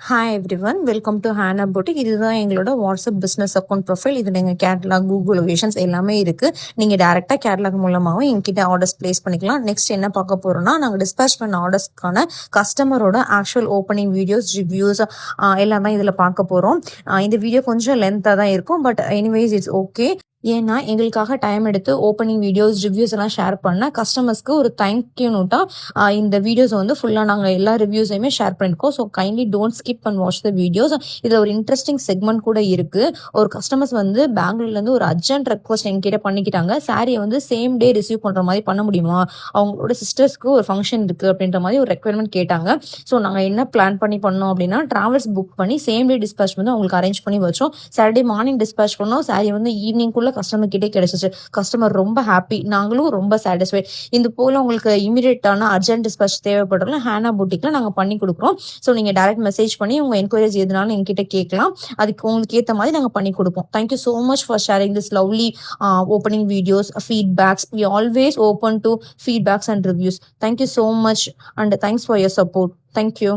Hi everyone, welcome to Hena boutique. இதுதான் எங்களோட WhatsApp business account profile. இதில் எங்கள் கேட்லாக், கூகுள் லொகேஷன்ஸ் எல்லாமே இருக்குது. நீங்கள் டேரெக்டாக கேட்லாக் மூலமாகவும் எங்ககிட்ட ஆர்டர்ஸ் ப்ளேஸ் பண்ணிக்கலாம். நெக்ஸ்ட் என்ன பார்க்க போகிறோம்னா, நாங்கள் டிஸ்பேச் பண்ண ஆர்டர்ஸ்க்கான கஸ்டமரோட ஆக்சுவல் ஓப்பனிங் வீடியோஸ், ரிவ்யூஸ் எல்லாம் தான் இதில் பார்க்க போகிறோம். இந்த வீடியோ கொஞ்சம் லென்த்தாக தான் இருக்கும், பட் எனிவேஸ் இட்ஸ் ஓகே. ஏன்னா எங்களுக்காக டைம் எடுத்து ஓப்பனிங் வீடியோஸ், ரிவ்யூஸ் எல்லாம் ஷேர் பண்ண கஸ்டமர்ஸ்க்கு ஒரு தேங்க்யூ நோட்டாக இந்த வீடியோஸ் வந்து ஃபுல்லாக நாங்கள் எல்லா ரிவ்யூஸையுமே ஷேர் பண்ணியிருக்கோம். So kindly don't skip and watch the videos. இதில் ஒரு இன்ட்ரெஸ்டிங் செக்மெண்ட் கூட இருக்குது. ஒரு கஸ்டமர்ஸ் வந்து பெங்களூர்லேருந்து ஒரு அர்ஜென்ட் ரெக்வஸ்ட் எங்ககிட்ட பண்ணிக்கிட்டாங்க. சாரியை வந்து சேம் டே ரிசீவ் பண்ணுற மாதிரி பண்ண முடியுமா, அவங்களோட சிஸ்டர்ஸ்க்கு ஒரு ஃபங்க்ஷன் இருக்குது அப்படின்ற மாதிரி ஒரு ரெக்குவயர்மெண்ட் கேட்டாங்க. ஸோ நாங்கள் என்ன பிளான் பண்ணோம் அப்படின்னா, ட்ராவல்ஸ் புக் பண்ணி சேம் டே டிஸ்பேச் வந்து அவங்களுக்கு அரேஞ்ச் பண்ணி வச்சோம். சாட்டர்டே மார்னிங் டிஸ்பேச் பண்ணோம். சாரி வந்து ஈவினிங்குள்ள கஸ்டமர் கிட்டே கிடைச்சிச்சு. கஸ்டமர் ரொம்ப ஹாப்பி, நாங்களும் ரொம்ப சாட்டிஸ்ஃபைட். இந்த போல உங்களுக்கு இமீடியட்டான அர்ஜென்ட் டிஸ்பேச் தேவைப்படுறதுல ஹேனா புட்டிக்ல நாங்கள் பண்ணி கொடுக்குறோம். ஸோ நீங்கள் டைரக்ட் மெசேஜ் பண்ணி உங்கள் என்கொயரிஸ் எதுனாலும் எங்ககிட்ட கேட்கலாம். அதுக்கு உங்களுக்கு ஏற்ற மாதிரி நாங்கள் பண்ணி கொடுப்போம். Thank you so much for sharing this lovely opening videos, feedbacks. We always open to feedbacks and reviews. Thank you so much and thanks for your support. Thank you.